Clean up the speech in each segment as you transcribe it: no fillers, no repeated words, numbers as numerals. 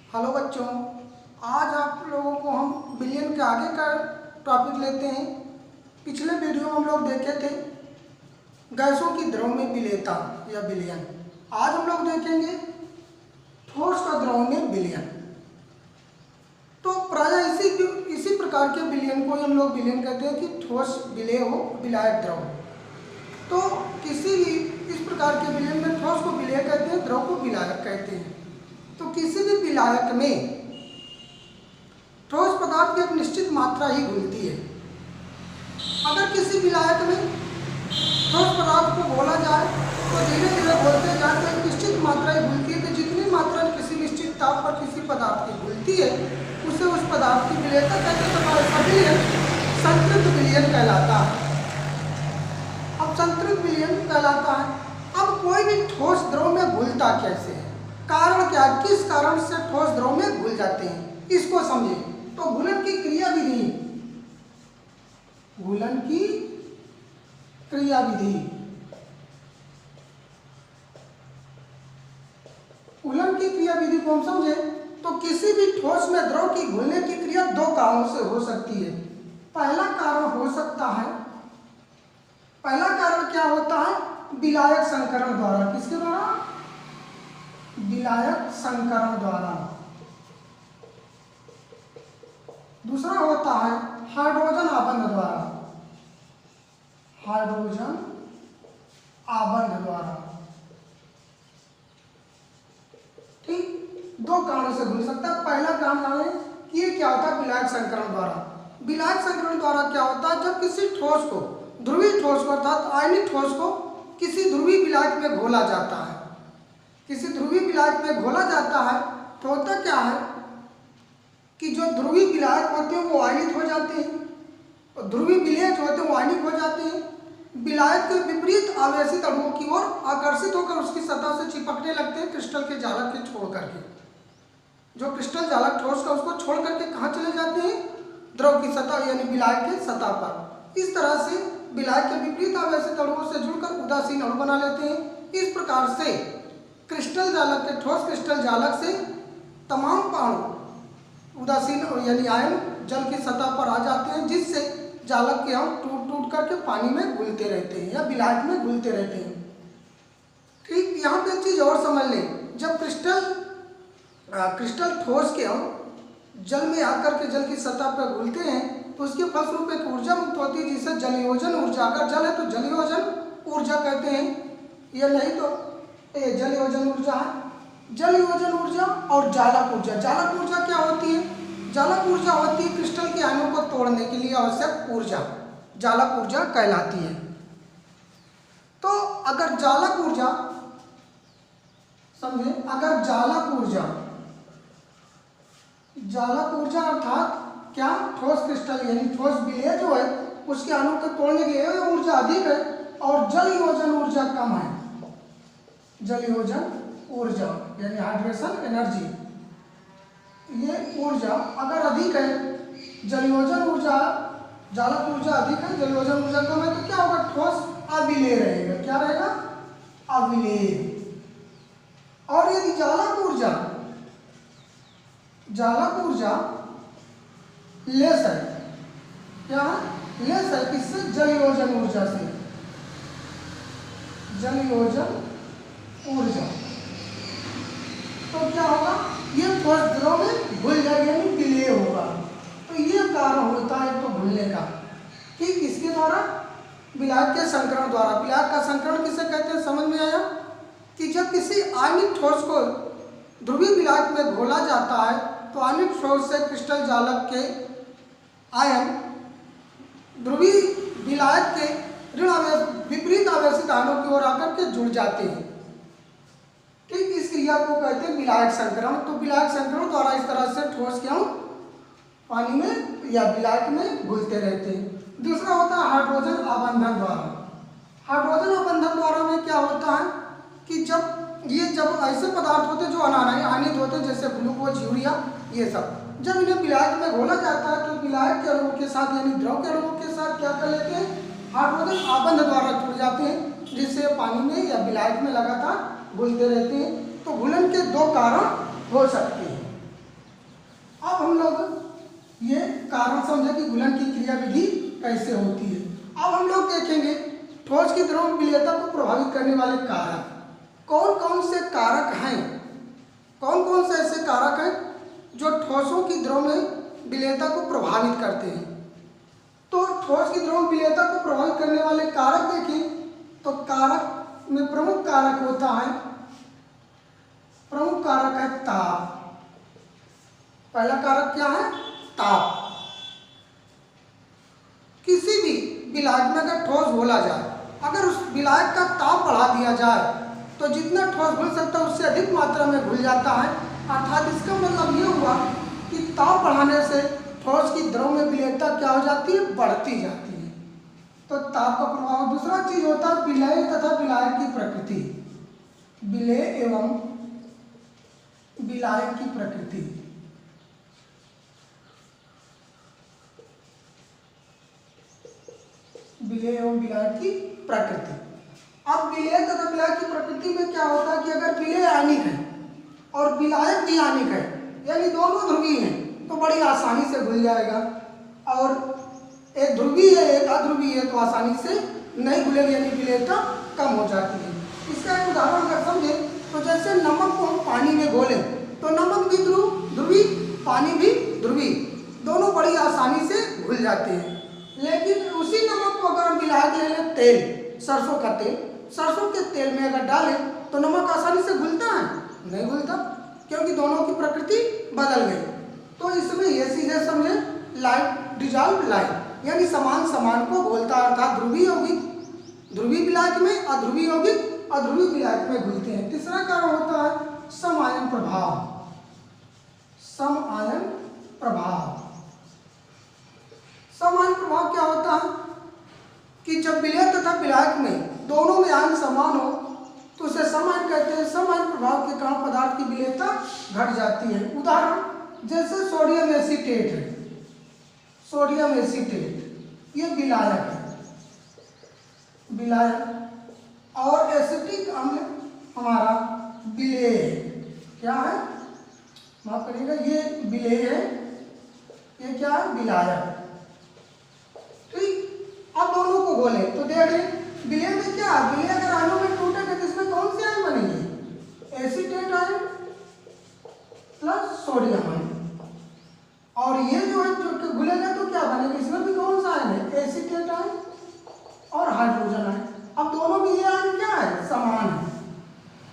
Hello बच्चों, आज आप लोगों को हम विलयन के आगे का टॉपिक लेते हैं। पिछले वीडियो में हम लोग देखे थे गैसों की द्रव में विलेयता या विलयन। आज हम लोग देखेंगे ठोस का द्रव में विलयन। तो प्रायः इसी प्रकार के विलयन को हम लोग विलयन कहते हैं कि ठोस विलेय हो, विलायक द्रव। तो किसी भी इस प्रकार के विलयन में ठोस को विलेय कहते हैं, द्रव को विलायक कहते हैं। तो किसी भी विलायक में ठोस पदार्थ की एक निश्चित मात्रा ही घुलती है। अगर किसी विलायक में ठोस पदार्थ को घोला जाए तो धीरे धीरे घोलते जाए तो एक निश्चित मात्रा ही घुलती है। तो जितनी मात्रा किसी निश्चित ताप पर किसी पदार्थ की घुलती है उसे उस पदार्थ की विलेयता कहते हैं। तो ऐसा विलयन संतृप्त विलयन कहलाता है। अब संतृप्त विलयन कहलाता है। अब कोई भी ठोस द्रव में घुलता कैसे है, कारण क्या, किस कारण से ठोस द्रव में घुल जाते हैं, इसको समझें। तो घुलन की क्रियाविधि, घुलन की क्रियाविधि, घुलन की क्रियाविधि को हम समझें तो किसी भी ठोस में द्रव की घुलने की क्रिया दो कारणों से हो सकती है। पहला कारण हो सकता है, पहला कारण क्या होता है, विलायक संकरण द्वारा। किसके द्वारा? विलायक संकरण द्वारा। दूसरा होता है हाइड्रोजन आबंध द्वारा, हाइड्रोजन आबंध द्वारा। ठीक, दो कारणों से घुल सकता है। पहला कारण है कि ये क्या होता है, विलायक संकरण द्वारा। विलायक संकरण द्वारा क्या होता है, जब किसी ठोस को, ध्रुवीय ठोस को अर्थात आयनिक ठोस को किसी ध्रुवीय विलायक में घोला जाता है, किसी ध्रुवीय विलायक में घोला जाता है तो होता क्या है कि जो ध्रुवीय विलायक होते हैं वो आयनित हो जाते हैं और ध्रुवीय विलेय जो होते हैं वो आयनिक हो जाते हैं। विलायक के विपरीत आवेशित अणुओं की ओर आकर्षित होकर उसकी सतह से चिपकने लगते हैं, क्रिस्टल के जालक के छोड़ करके। जो क्रिस्टल जालक ठोस का उसको छोड़ करके कहाँ चले जाते हैं, द्रव की सतह यानी विलायक की सतह पर। इस तरह से विलायक के विपरीत आवेशित अणुओं से जुड़कर उदासीन अणु बना लेते हैं। इस प्रकार से क्रिस्टल जालक के, ठोस क्रिस्टल जालक से तमाम अणु उदासीन यानी आयन जल की सतह पर आ जाते हैं, जिससे जालक के अणु टूट टूट करके पानी में घुलते रहते हैं या विलायक में घुलते रहते हैं। ठीक, यहाँ पे एक चीज और समझ लें, जब क्रिस्टल ठोस के अणु जल में आकर के जल की सतह पर घुलते हैं तो उसके फलस्वरूप एक ऊर्जा मुक्त होती है जिसे जलयोजन ऊर्जा, अगर जल है तो जलयोजन ऊर्जा कहते हैं, या नहीं तो जलयोजन ऊर्जा है। जलयोजन ऊर्जा और जालक ऊर्जा। जालक ऊर्जा क्या होती है? जालक ऊर्जा होती है क्रिस्टल के आयनों को तोड़ने के लिए आवश्यक ऊर्जा, जालक ऊर्जा कहलाती है। तो अगर जालक ऊर्जा समझे, अगर जालक ऊर्जा अर्थात क्या, ठोस क्रिस्टल यानी ठोस विलेय जो है उसके अणु को तोड़ने के लिए ऊर्जा अधिक है और जलयोजन ऊर्जा कम है। जलयोजन ऊर्जा यानी हाइड्रेशन एनर्जी, ये ऊर्जा अगर अधिक है, जलयोजन ऊर्जा, जालक ऊर्जा अधिक है, जलयोजन ऊर्जा कम है, तो क्या होगा, ठोस अविलेय रहेगा। क्या रहेगा? अविलेय। और यदि जालक ऊर्जा लेस है, क्या है, लेस है, किससे, जलयोजन ऊर्जा से, जलयोजन ऊर्जा, तो क्या होगा, ये ठोस द्रव में घुल जाएगा यानी विलेय होगा। तो ये कारण होता है तो घुलने का। ठीक, इसके द्वारा विलायक के संकरण द्वारा। विलायक का संकरण किसे कहते हैं, समझ में आया कि जब किसी आयनिक ठोस को ध्रुवीय विलायक में घोला जाता है तो आयनिक ठोस से क्रिस्टल जालक के आयन ध्रुवीय विलायक के विपरीत आवेशित आयनों की ओर आकर के जुड़ जाते हैं। ठीक, इस क्रिया को कहते हैं विलायक संकरण। तो विलायक संकरण द्वारा इस तरह से ठोस के अणु पानी में या विलायक में घुलते रहते हैं। दूसरा होता है हाइड्रोजन आबंधन द्वारा। हाइड्रोजन आबंधन द्वारा में क्या होता है कि जब ऐसे पदार्थ होते हैं जो अनायनित होते हैं, जैसे ग्लूकोज, यूरिया, ये सब, जब इन्हें विलायक में घोला जाता है तो विलायक के अणुओं के साथ यानी द्रव के अणुओं के साथ क्या कर लेते हैं, हाइड्रोजन आबंध द्वारा जुड़ जाते हैं, जिससे पानी में या विलायक में लगातार घुलते रहते हैं। तो घुलन के दो कारण हो सकते हैं। अब हम लोग ये कारण समझे कि घुलन की क्रिया विधि कैसे होती है। अब हम लोग देखेंगे ठोस की द्रव में विलेयता को प्रभावित करने वाले कारक कौन कौन से कारक हैं, कौन कौन से ऐसे कारक हैं जो ठोसों की द्रव में विलेयता को प्रभावित करते हैं। तो ठोस की द्रव में विलेयता को प्रभावित करने वाले कारक देखें तो कारक में प्रमुख कारक होता है, प्रमुख कारक है ताप। पहला कारक क्या है? ताप। किसी भी विलायक में अगर ठोस घोला जाए, अगर उस विलायक का ताप बढ़ा दिया जाए तो जितना ठोस घुल सकता है उससे अधिक मात्रा में घुल जाता है। अर्थात इसका मतलब ये हुआ कि ताप बढ़ाने से ठोस की द्रव में विलेयता क्या हो जाती है? बढ़ती जाती है। तो ताप का प्रभाव। दूसरा चीज होता है विलय तथा विलायक की प्रकृति। विलय एवं विलायक की प्रकृति। विलय एवं विलायक की प्रकृति। अब विलय तथा विलायक की प्रकृति में क्या होता है कि अगर विलय आयनिक है और विलायक भी आयनिक है, यानी दोनों ध्रुवीय हैं, तो बड़ी आसानी से घुल जाएगा। और एक ध्रुवीय है एक अध्रुवीय है तो आसानी से नहीं घुलेगी, यानी विलेयता कम हो जाती है। इसका एक उदाहरण अगर समझें तो जैसे नमक को हम पानी में घोलें तो नमक भी ध्रुवी, पानी भी ध्रुवी, दोनों बड़ी आसानी से घुल जाते हैं। लेकिन उसी नमक को अगर हम विलायक ले लें, तेल, सरसों का तेल, सरसों के तेल में अगर डालें तो नमक आसानी से घुलता है? नहीं घुलता, क्योंकि दोनों की प्रकृति बदल गई। तो इसमें ये चीजें समझे, लाइट डिजॉल्व लाइट, यानी समान समान को घोलता, अर्थात ध्रुवीय यौगिक ध्रुवीय विलायक में, अध्रुवीय यौगिक अध्रुवीय विलायक में घुलते हैं। तीसरा कारण होता है समायन प्रभाव। समायन प्रभाव। समायन प्रभाव क्या होता है कि जब विलय तथा विलायक में दोनों में आयन समान हो तो उसे समायन कहते हैं। समायन प्रभाव के कारण पदार्थ की विलेयता घट जाती है। उदाहरण जैसे सोडियम एसीटेट है, सोडियम एसीटेट ये विलायक है, विलायक, और एसिटिक अम्ल हमारा विलेय है। क्या है? माफ करिएगा, ये विलेय है, ये क्या है? विलायक। ठीक। अब दोनों को घोले तो देख लें विलय में क्या, विलय अगर आयनों में टूटेगा तो इसमें कौन से आयन बनेंगे? Acetate ion plus sodium ion. और ये जो है जो घुलेगा तो क्या बनेगा? इसमें भी कौन सा आयन है? एसीटेट आयन और हाइड्रोजन आयन। अब दोनों में ये आयन क्या है? समान है,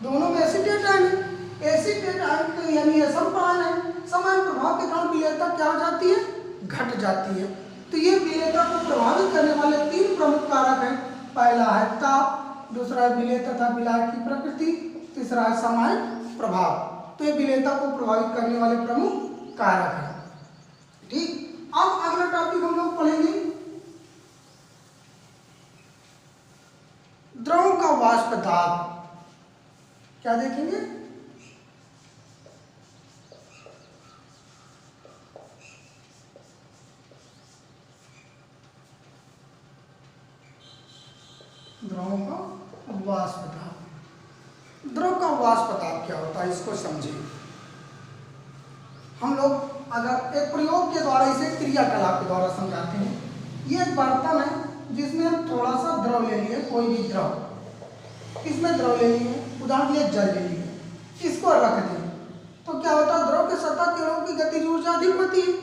दोनों में एसीटेट आयन है। एसीटेट आयन तो यानी ये समान है। समान प्रभाव के कारण विलेयता क्या हो जाती है? घट जाती है। तो ये विलेयता को प्रभावित करने वाले तीन प्रमुख कारक हैं। पहला है ताप, दूसरा है विलय तथा विलायक की प्रकृति, तीसरा है समायन प्रभाव। तो ये विलेयता को प्रभावित करने वाले प्रमुख कारक हैं। ठीक। अब अगला टॉपिक हम लोग पढ़ेंगे द्रव का वाष्प दाब। क्या देखेंगे? द्रव का वाष्प दाब। द्रव का वाष्प दाब क्या होता है इसको समझिए। हम लोग अगर एक प्रयोग के द्वारा इसे क्रियाकलाप के द्वारा समझाते हैं। ये एक बर्तन है जिसमें हम थोड़ा सा द्रव ले लिए, कोई भी द्रव, इसमें द्रव ले लिए, उदाहरण के लिए जल ले लिए, इसको रख दें तो क्या होता है? द्रव के सतह के अणुओं की गतिज ऊर्जा अधिक होती है।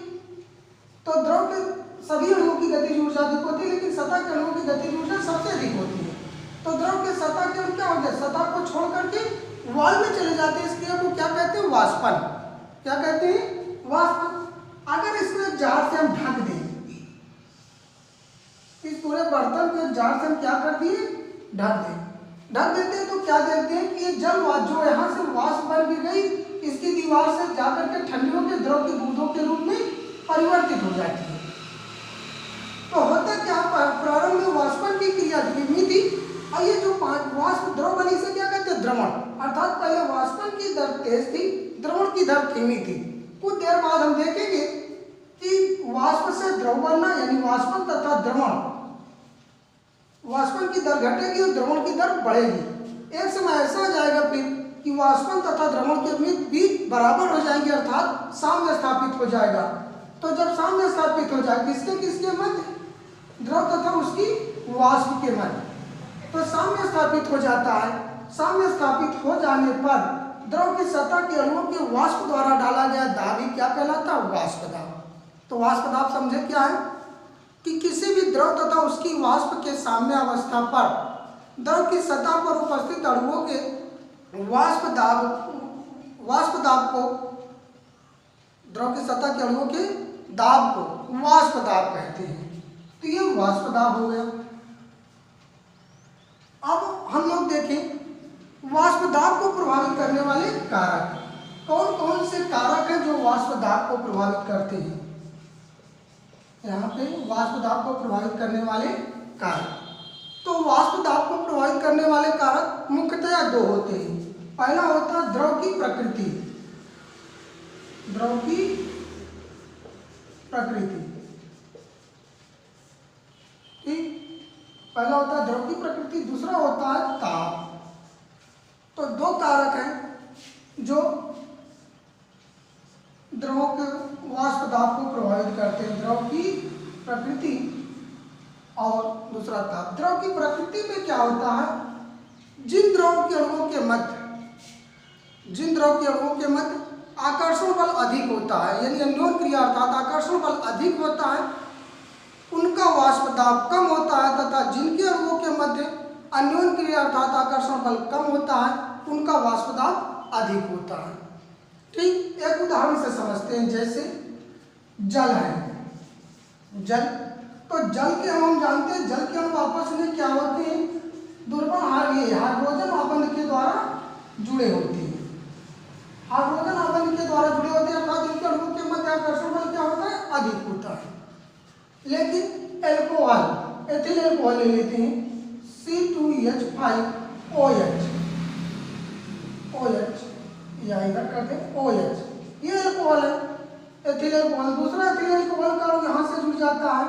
तो द्रव के सभी अणुओं की गतिज ऊर्जा अधिक होती है, लेकिन सतह के अणुओं की गतिज ऊर्जा सबसे अधिक होती है। तो द्रव के सतह के अणु क्या होते हैं? सतह को छोड़ करके वाल में चले जाते हैं। इस क्रिया को क्या कहते हैं? वाष्पन। क्या कहते हैं? वाष्पन। अगर इसको जार से हम ढक दें, इस पूरे बर्तन को जार से हम क्या कर दिए? ढक दें। ढक देते हैं तो क्या देखते हैं कि ये जल जो यहाँ से वाष्प बन गिर गई, इसकी दीवार से जाकर के ठंडियों के द्रव की बूंदों के रूप में परिवर्तित हो जाती है। तो होता क्या? प्रारंभ में वाष्पन की क्रिया धीमी थी और ये जो वाष्प द्रव बनी से क्या कहते हैं? द्रवण। अर्थात पहले वाष्पन की दर तेज थी, द्रवण की दर धीमी थी। कुछ देर बाद हम देखेंगे कि वाष्प से द्रव बनना यानी वाष्पन तथा द्रवण, वाष्पन की दर घटेगी और द्रवण की दर बढ़ेगी। एक समय ऐसा आ जाएगा फिर कि वाष्पन तथा द्रवण के बीच बराबर हो जाएंगे, अर्थात साम्य स्थापित हो जाएगा। तो जब साम्य स्थापित हो जाए किसके किसके मध्य, द्रव तथा उसकी वाष्प के मध्य, तो साम्य स्थापित हो जाता है। साम्य स्थापित हो जाने पर द्रव की सतह के अणुओं के वाष्प द्वारा डाला गया दाब ही क्या कहलाता है, वाष्प दाब। तो वाष्प दाब समझे क्या है कि किसी भी द्रव तथा उसकी वाष्प के साम्य अवस्था पर द्रव की सतह पर उपस्थित अणुओं के वाष्प दाब को, द्रव की सतह के अणुओं के दाब को वाष्प दाब कहते हैं। तो ये वाष्प दाब हो गया। अब हम लोग देखें वाष्प दाब को प्रभावित करने वाले कारक कौन कौन से कारक हैं जो वाष्प दाब को प्रभावित करते हैं। यहाँ पे वाष्प दाब को प्रभावित करने वाले कारक, तो वाष्प दाब को प्रभावित करने वाले कारक मुख्यतः दो होते हैं। पहला होता है द्रव की प्रकृति, द्रव की प्रकृति, ठीक, पहला होता है द्रव की प्रकृति, दूसरा होता है ताप। तो दो कारक हैं जो द्रवों के वाष्प दाब को प्रभावित करते हैं, द्रव की प्रकृति और दूसरा ताप। द्रव की प्रकृति में क्या होता है, जिन द्रव के अणुओं के मध्य आकर्षण बल अधिक होता है, यानी अन्योन क्रिया अर्थात आकर्षण बल अधिक होता है, उनका वाष्प दाब कम होता है, तथा जिनके अणुओं के मध्य अन्योन क्रिया अर्थात आकर्षण बल कम होता है, उनका वाष्प दाब अधिक होता है। ठीक, एक उदाहरण से समझते हैं, जैसे जल है, जल, तो जल के हम जानते हैं जल के अणु आपस में क्या होते हैं, दुर्बल हाइड्रोजन आबंध के द्वारा जुड़े होते हैं। हाइड्रोजन आबंध के द्वारा जुड़े होते हैं, अर्थात इनके अणुओं के मध्य आकर्षण बल क्या होता है, अधिक होता है। लेकिन एल्कोहल, एथिल एल्कोहल ले लेते हैं, C2H5OH, OH या इधर करते हैं OH, ये एल्कोहल है, एथिल एल्कोहल। दूसरा एथिल एल्कोहल का यहाँ से जुड़ जाता है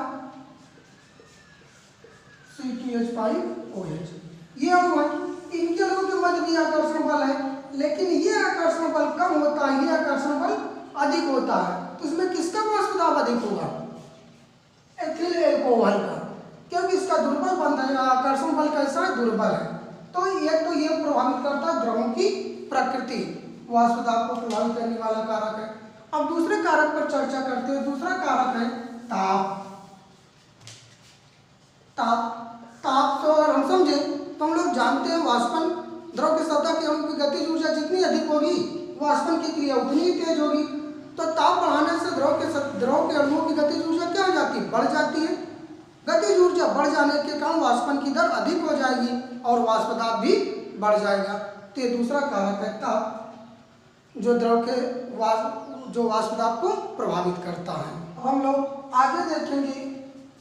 C2H5OH, ये अणु है, इनके अणुओं के मध्य भी आकर्षण बल है, लेकिन ये आकर्षण बल कम होता है, ये आकर्षण बल अधिक होता है। तो इसमें किसका वाष्प दाब अधिक होगा, एथिल एल्कोहल का, क्योंकि इसका दुर्बल बंध है, आकर्षण बल कैसा है, दुर्बल है। तो ये प्रभावित करता है द्रवों की प्रकृति, वाष्प दाब को प्रभावित करने वाला कारक है। अब दूसरे कारक पर चर्चा करते हैं। दूसरा कारक है ताप। ताप तो अगर हम समझे तो हम लोग जानते हैं वाष्पन, द्रव की सतह के अणु की गतिज ऊर्जा जितनी अधिक होगी वाष्पन की क्रिया उतनी ही तेज होगी। तो ताप बढ़ाने से द्रव के अणुओं की गतिज ऊर्जा क्या हो जाती है, बढ़ जाती है। गतिज ऊर्जा बढ़ जाने के कारण वाष्पन की दर अधिक हो जाएगी और वाष्प दाब भी बढ़ जाएगा। तो ये दूसरा कारक है ताप, जो द्रव के वाष्प दाब को प्रभावित करता है। अब हम लोग आगे देखेंगे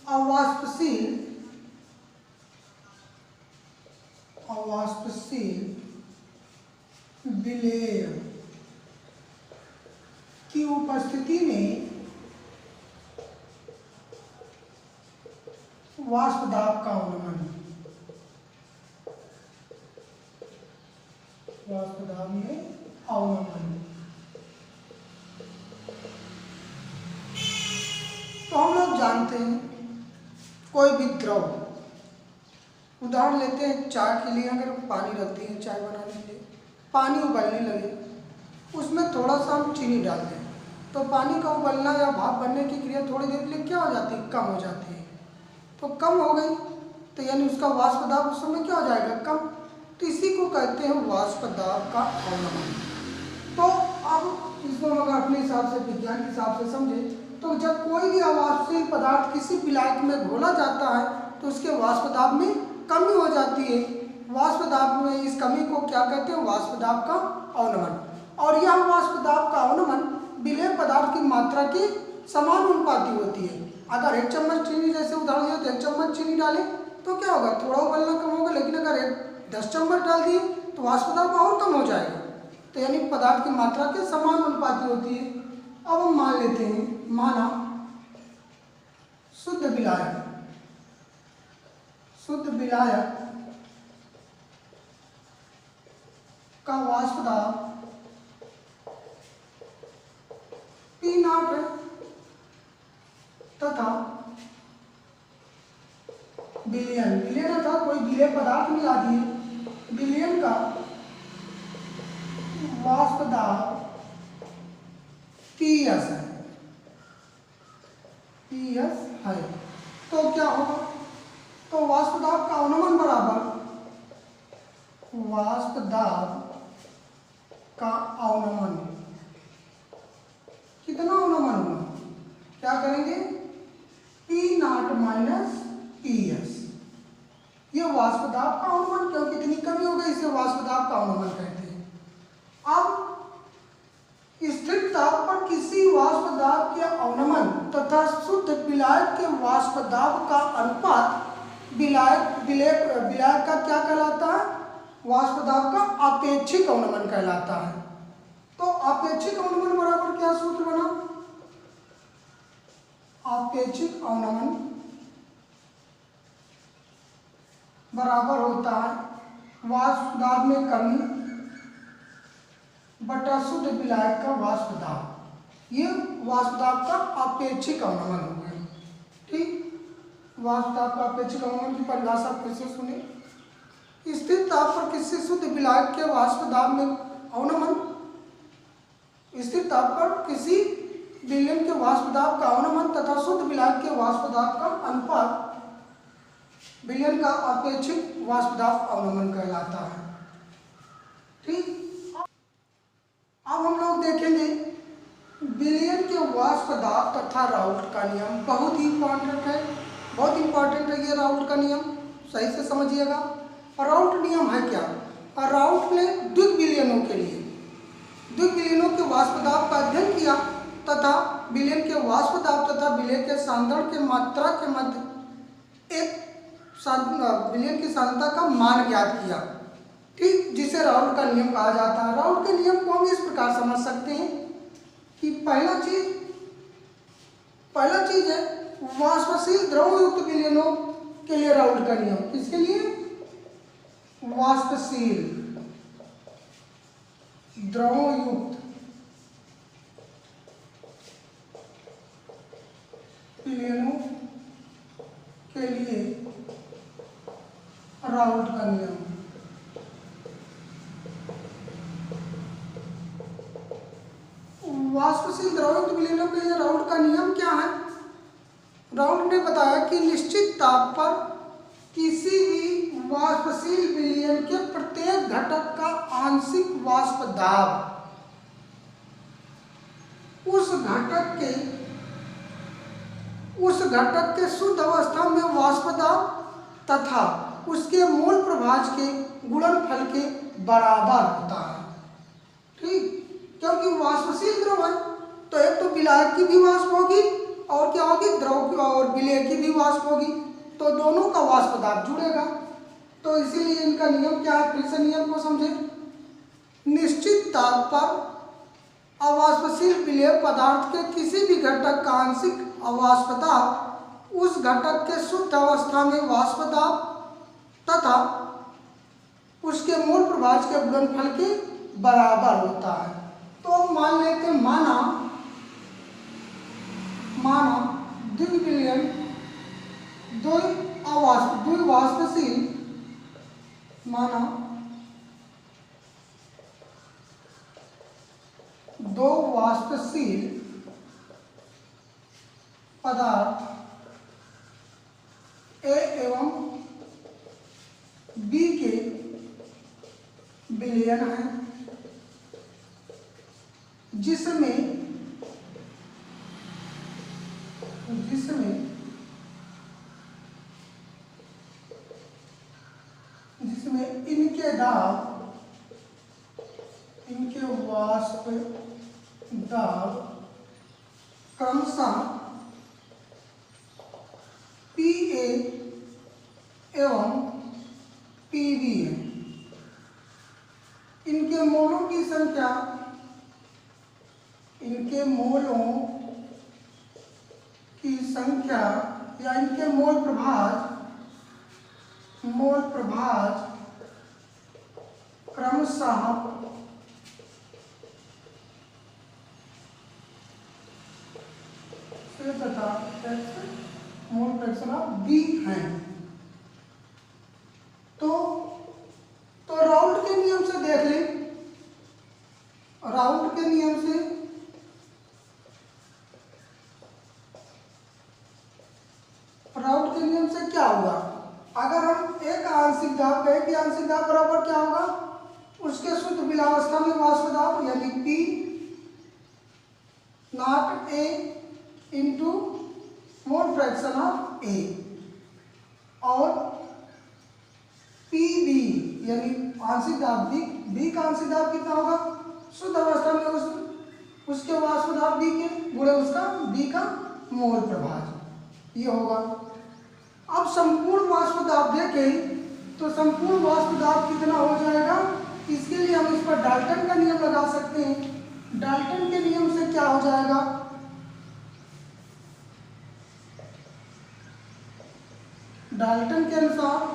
अवाष्पशील विलेय की उपस्थिति में वाष्प दाब का अवनमन, वाष्प दाब में अवनमन। तो हम लोग जानते हैं कोई भी द्रव, उदाहरण लेते हैं चाय के लिए, अगर पानी रखते हैं चाय बनाने के लिए, पानी उबलने लगे, उसमें थोड़ा सा हम चीनी डाल दें, तो पानी का उबलना या भाप बनने की क्रिया थोड़ी देर के लिए क्या हो जाती है, कम हो जाती है। तो कम हो गई, तो यानी उसका वाष्प दाब उस समय क्या हो जाएगा, कम। तो इसी को कहते हैं वाष्प दाब का अवनमन। तो अब इसको हम अगर अपने हिसाब से, विज्ञान के हिसाब से समझे, तो जब कोई भी अवाष्पशील पदार्थ किसी विलायक में घोला जाता है तो उसके वाष्प दाब में कमी हो जाती है। वाष्प दाब में इस कमी को क्या कहते हैं, वाष्प दाब का अवनमन। और यह वाष्प दाब का अवनमन विलेय पदार्थ की मात्रा की समानुपाती होती है। अगर 1 चम्मच चीनी, जैसे उदाहरण दिया, तो 1 चम्मच चीनी डालें तो क्या होगा, थोड़ा उबलना कम होगा। लेकिन अगर 10 चम्मच डाल दिए तो वाष्प दाब और कम हो जाएगा। तो यानी पदार्थ की मात्रा के समानुपाती होती है। अब हम मान लेते हैं, माना शुद्ध विलायक का वाष्प दाब P0 है तथा विलयन अर्थात कोई विलेय पदार्थ मिला दिए, विलयन का वाष्प दाब PS है, PS है। तो क्या होगा, तो वाष्प दाब का अवनमन बराबर वाष्प दाब का अवनमन, कितना अवनमन हुआ, क्या करेंगे P0 माइनस PS, ये वाष्प दाब का अवनमन, क्योंकि इतनी कमी हो गई इसे वाष्प दाब का अवनमन कहते हैं। अब स्थिर ताप पर किसी वाष्प दाब के अवनमन तथा शुद्ध विलायक के वाष्प दाब का अनुपात विलायक का क्या कहलाता है, वाष्प दाब का आपेक्षिक अवनमन कहलाता है। तो आपेक्षिक अवनमन बराबर क्या सूत्र बना, आपेक्षिक अवनमन बराबर होता है वाष्प दाब में कमी बटा शुद्ध विलायक का वाष्प दाब। ये वाष्प दाब का आपेक्षिक अवनमन हो गया। ठीक, वाष्प दाब का आपेक्षिक अवनमन की परिभाषा फिर से सुने, स्थिर ताप पर किसी शुद्ध विलायक के वाष्प दाब में अवनमन, स्थिर ताप पर किसी विलयन के वाष्प दाब का अवनमन तथा शुद्ध विलायक के वाष्प दाब का अनुपात विलयन का आपेक्षिक वाष्प दाब अवनमन कहलाता है। ठीक, अब हम लोग देखेंगे विलयन के वाष्प दाब तथा राउल्ट का नियम। बहुत ही इंपॉर्टेंट है, बहुत इंपॉर्टेंट है ये राउल्ट का नियम, सही से समझिएगा। राउल्ट नियम है क्या, राउल्ट ने द्विग विलयनों के लिए द्विग विलयनों के वाष्प दाब का अध्ययन किया तथा विलयन के वाष्प दाब तथा विलय के सांद्रण के मात्रा के मध्य एक विलयन की सांद्रता का मान ज्ञात किया। ठीक, जिसे राउल्ट का नियम कहा जाता है। राउल्ट के नियम को हम इस प्रकार समझ सकते हैं कि पहला चीज है वाष्पशील द्रव युक्त विलयनों के लिए राउल्ट का नियम। किसके लिए, वाष्पशील द्रव युक्त विलयनों के लिए राउल्ट का नियम। वाष्पशील द्रवयुक्त विलयनों के लिए राउल्ट का नियम क्या है, राउल्ट ने बताया कि निश्चित ताप पर किसी भी वाष्पशील विलयन के प्रत्येक घटक का आंशिक वाष्प दाब उस घटक के शुद्ध अवस्था में वाष्प दाब तथा उसके मूल प्रभाज के गुणनफल के बराबर होता है। ठीक, क्योंकि वाष्पशील द्रव है तो एक तो विलायक की भी वाष्प होगी और क्या होगी, द्रव की और विलेय की भी वाष्प होगी, तो दोनों का वाष्प दाब जुड़ेगा। तो इसीलिए इनका नियम क्या है, फिर से नियम को समझे। निश्चित ताप पर अवाष्पशील विलेय पदार्थ के किसी भी घटक का आंशिक अवाष्प दाब उस घटक के शुद्ध अवस्था में वाष्प दाब तथा उसके मूल प्रभाज के गुणनफल के बराबर होता है। तो मान लेते माना द्विविलयन द्विवाष्पशील दो वाष्पशील पदार्थ ए एवं बी के विलयन है, जिसमें इनके वाष्प दाब क्रमशः PA एवं PB है। इनके मोलों की संख्या, इनके मोलों की संख्या या इनके मोल प्रभाज क्रमशः तथा x mole fraction of b हैं। तो राउल्ट के नियम से देख लें, राउल्ट के नियम से क्या होगा, अगर हम एक आंशिक दाब कहें कि आंशिक दाब बराबर क्या होगा, उसके शुद्ध बिलावस्था में वाष्प दाब यानी P not A into mole fraction of A और PB यानी आंशिक दाब B का आंशिक दाब कितना होगा, शुद्ध अवस्था में उसके वाष्प दाब B के गुणे उसका B का मोल प्रभाज, ये होगा। अब संपूर्ण वाष्प दाब देखें तो संपूर्ण वाष्प दाब कितना हो जाएगा, इसके लिए हम इस पर डाल्टन का नियम लगा सकते हैं। डाल्टन के नियम से क्या हो जाएगा, डाल्टन के अनुसार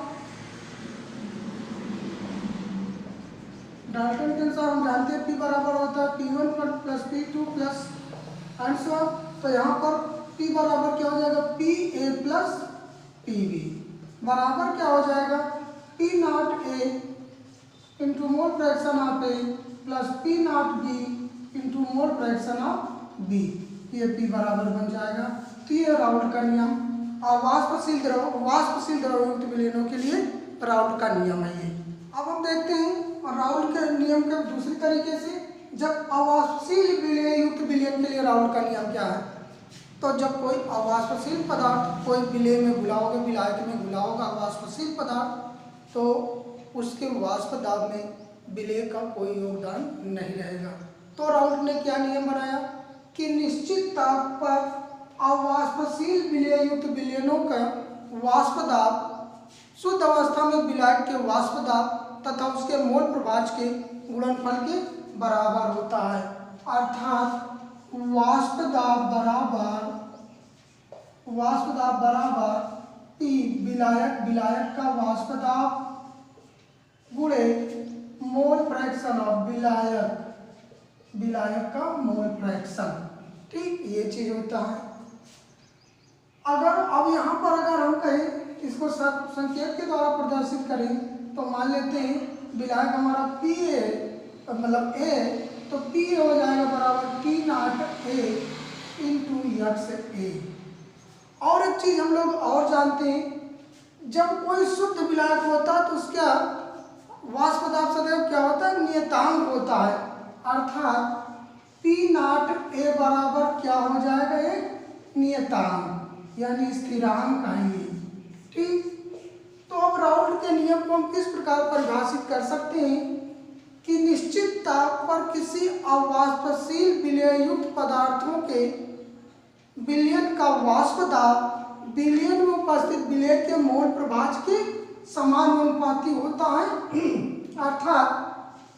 हम जानते हैं P बराबर होता है P1 plus P2 plus and so on. तो यहाँ पर P बराबर क्या हो जाएगा, PA प्लस PB बराबर क्या हो जाएगा, P not A into mole fraction of A plus P not B into mole fraction of B, ये P बराबर बन जाएगा। तो ये राउल्ट का नियम और वाष्पशील द्रव युक्त विलयनों के लिए राउल्ट का नियम है ये। अब हम देखते हैं राउल्ट के नियम के दूसरी तरीके से, जब अवाष्पशील विलय युक्त विलयन के लिए राउल्ट का नियम क्या है। तो जब कोई अवाष्पशील पदार्थ कोई विलय में घुला होगा, विलायक में घुला होगा अवाष्पशील पदार्थ, तो उसके वाष्प दाब में विलय का कोई योगदान नहीं रहेगा। तो राउल्ट ने क्या नियम बनाया कि निश्चित ताप पर अवाष्पशील विलय युक्त विलयनों का वाष्प दाब शुद्ध अवस्था में विलायक के वाष्प दाब तथा उसके मोल प्रभाज के गुणनफल के बराबर होता है। अर्थात वाष्प दाब बराबर P विलायक का वाष्प दाब गुणे मोल फ्रैक्शन ऑफ विलायक का मोल फ्रैक्शन, ठीक ये चीज होता है। अगर अब यहाँ पर अगर हम कहें इसको संकेत के द्वारा प्रदर्शित करें तो मान लेते हैं विलायक हमारा PA मतलब A, तो P हो जाएगा बराबर P not A into XA। और एक चीज हम लोग और जानते हैं, जब कोई शुद्ध विलायक होता है तो उसका वाष्प दाब सदैव क्या होता है, नियतांक होता है। अर्थात P नॉट A बराबर क्या हो जाएगा, एक नियतांक यानी स्थिरांक आएंगे, ठीक। तो अब राउल्ट के नियम को हम किस प्रकार परिभाषित कर सकते हैं कि निश्चित ताप पर किसी अवाष्पशील विलय युक्त पदार्थों के विलयन का वाष्प दाब विलयन में उपस्थित विलय के मोल प्रभाज के समानुपाती होता है। अर्थात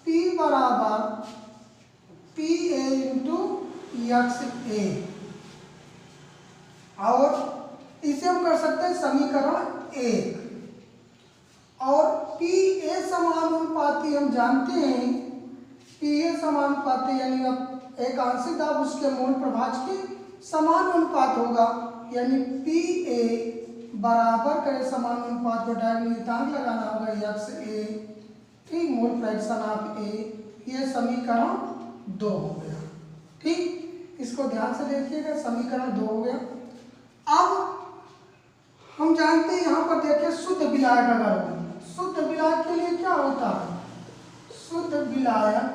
P बराबर PA इंटू XA, और इसे हम कर सकते हैं समीकरण 1। और PA समानुपाती हम जानते हैं, PA समानुपाती यानी अब एक आंशिक दाब उसके मोल प्रभाज के समानुपात होगा, यानी PA बराबर करे समानुपात को डायरेक्ट नियतांक लगाना होगा XA, ठीक, मोल फ्रैक्शन ऑफ A, ये समीकरण 2 हो गया, ठीक। इसको ध्यान से देखिएगा, समीकरण 2 हो गया। अब हम जानते हैं यहाँ पर देखिए शुद्ध विलायक, अगर शुद्ध विलायक के लिए क्या होता है, शुद्ध विलायक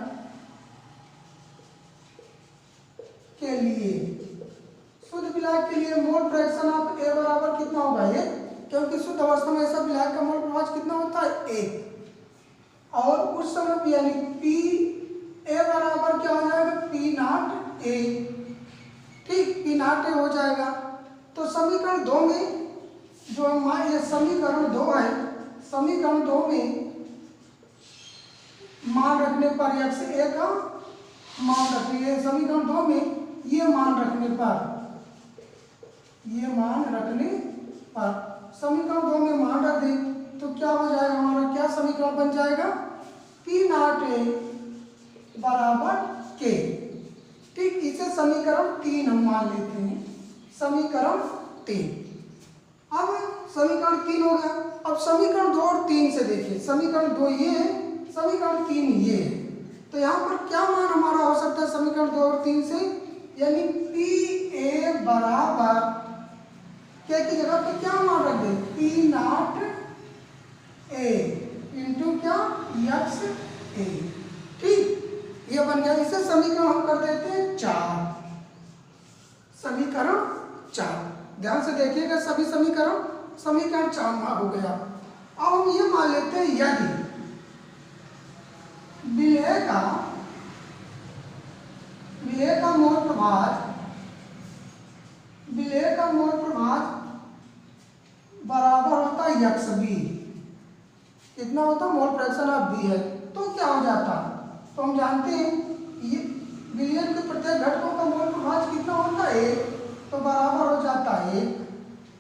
के लिए मोल फ्रैक्शन ऑफ A बराबर कितना होगा, 1, क्योंकि शुद्ध अवस्था में ऐसा विलायक का मोल प्रभाज कितना होता है, 1। और उस समय यानी P A बराबर क्या हो जाएगा, P नॉट A, ठीक, P नॉट A हो जाएगा। तो समीकरण 2 में जो ये समीकरण 2 है, समीकरण 2 में मान रखने पर XA का मान रखिए, समीकरण 2 में ये मान रखने पर समीकरण 2 में मान रख दें तो क्या हो जाएगा, हमारा क्या समीकरण बन जाएगा, P नॉट A बराबर K, ठीक। इसे समीकरण 3 हम मान लेते हैं, समीकरण 3। अब समीकरण 3 हो गया। अब समीकरण 2 और 3 से देखिए, समीकरण 2 ये है, समीकरण 3 ये है। तो यहाँ पर क्या मान हमारा हो सकता है समीकरण 2 और 3 से, यानी पी ए बराबर क्या की जगह पे क्या मान रख दे, पी नॉट ए इंटू क्या, एक्स ए। ठीक, ये बन गया। इसे समीकरण हम कर देते हैं 4, समीकरण 4। ध्यान से देखिएगा सभी समीकरण, समीकरण 4 हो गया। अब हम ये मान लेते हैं यदि विलेय का मोल प्रभाज बराबर होता है एक्स बी, कितना होता है, मोल फ्रैक्शन ऑफ बी है, तो क्या हो जाता, तो हम जानते हैं ये विलयन के प्रत्येक घटकों का मोल प्रभाज कितना होता है, 1, तो बराबर हो जाता है 1।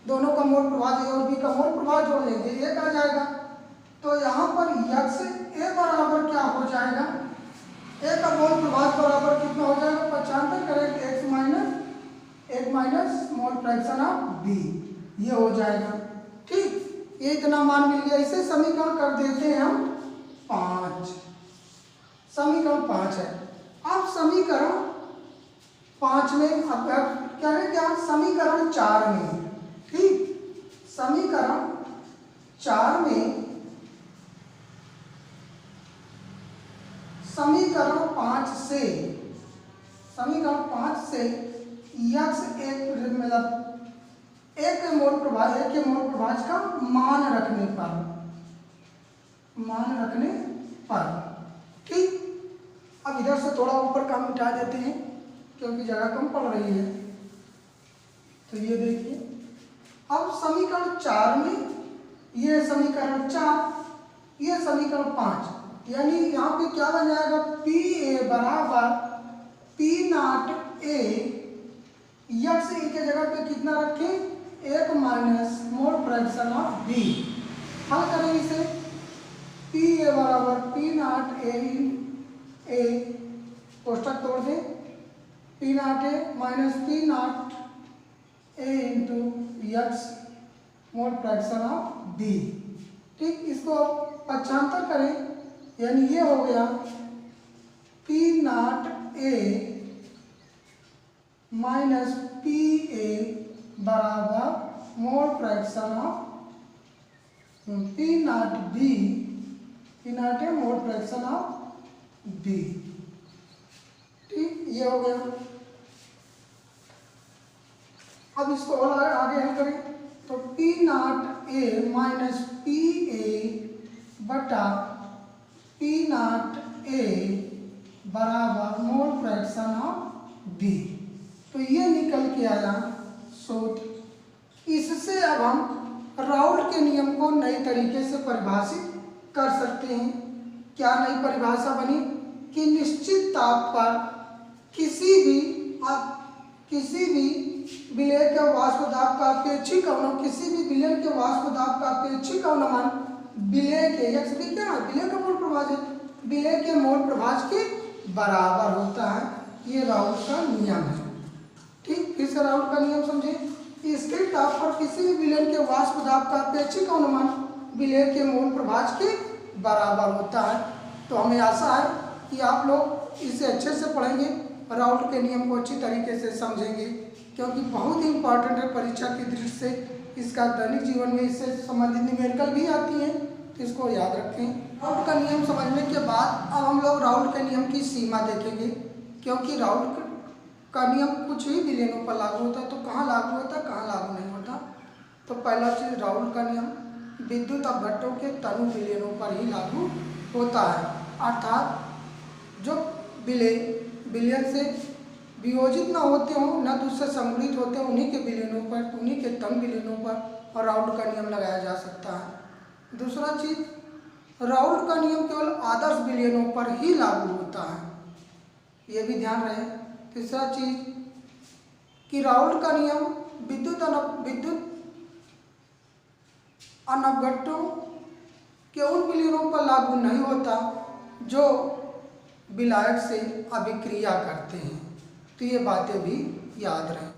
दोनों का मोल प्रभाज ए और बी का मोल प्रभाज जोड़ लेंगे, 1 आ जाएगा। तो यहाँ पर एक्स ए बराबर क्या हो जाएगा, ए का मोल प्रभाज बराबर कितना हो जाएगा, 95 करेक्ट एक minus mole fraction of B, ये हो जाएगा। ठीक, ये इतना मान मिल गया। इसे समीकरण कर देते हैं हम 5, समीकरण 5 है। अब समीकरण 5 में अब क्या है, क्या समीकरण 4 में, ठीक, समीकरण 4 में समीकरण 5 से यक्स एक मतलब एक के मोल प्रभाज का मान रखने पर, ठीक। अब इधर से थोड़ा ऊपर का मिटा देते हैं क्योंकि जगह कम पड़ रही है। तो ये देखिए, अब समीकरण 4 में ये समीकरण 4, ये समीकरण 5, यानी यहाँ पे क्या बन जाएगा, पी ए बराबर P naught A, X A के जगह पे कितना रखें, 1 minus mole fraction of B. हल करें इसे, पी ए बराबर पी नॉट ए कोष्टक तोड़ दें, P naught A minus P naught A into x mole fraction of B. ठीक, इसको 75 करें, यानी ये हो गया P naught A minus P A बराबर mole fraction of P naught B, P naught A mole fraction of B. ठीक, ये हो गया। अब इसको और आगे हल करें, तो P naught A minus P ए बटा पी नॉट ए बराबर मोल फ्रैक्शन ऑफ बी। तो ये निकल के आया सूत्र। इससे अब हम राउल्ट के नियम को नए तरीके से परिभाषित कर सकते हैं। क्या नई परिभाषा बनी कि निश्चित ताप पर किसी भी विलेय के वाष्प दाब का अपेक्षिक अवनमन, किसी भी विलयन के वाष्प दाब का अपेक्षिक अवनमन विलेय के एक्स भी क्या है, विलेय का मोल प्रभाज है, विलेय के मोल प्रभाज के बराबर होता है। ये राउल्ट का नियम है। ठीक, फिर से राउल्ट का नियम समझे, स्थिर ताप पर किसी भी विलयन के वाष्प दाब का अपेक्षिक अवनमन विलेय के मोल प्रभाज के बराबर होता है। तो हमें आशा है कि आप लोग इसे अच्छे से पढ़ेंगे, राउल्ट के नियम को अच्छी तरीके से समझेंगे, क्योंकि बहुत ही इंपॉर्टेंट है परीक्षा की दृष्टि से। इसका दैनिक जीवन में इससे संबंधित न्यूमेरिकल भी आती है, तो इसको याद रखें। राउल्ट का नियम समझने के बाद अब हम लोग राउल्ट के नियम की सीमा देखेंगे, क्योंकि राउल्ट का नियम कुछ ही विलयनों पर लागू होता है, तो कहाँ लागू होता है, कहाँ लागू नहीं होता। तो पहला चीज़, राउल्ट का नियम विद्युत अपघट्टों के तनु विलयनों पर ही लागू होता है, अर्थात जो विलयन से वियोजित न होते हों, न दूसरे संगुणित होते हैं, उन्हीं के विलयनों पर, उन्हीं के तनु विलयनों पर और राउल्ट का नियम लगाया जा सकता है। दूसरा चीज़, राउल्ट का नियम केवल आदर्श विलयनों पर ही लागू होता है, ये भी ध्यान रहे। तीसरा चीज़ कि राउल्ट का नियम विद्युत अनवघट्टों के उन विलयनों पर लागू नहीं होता जो विलायक से अभिक्रिया करते हैं। तो ये बातें भी याद रखें।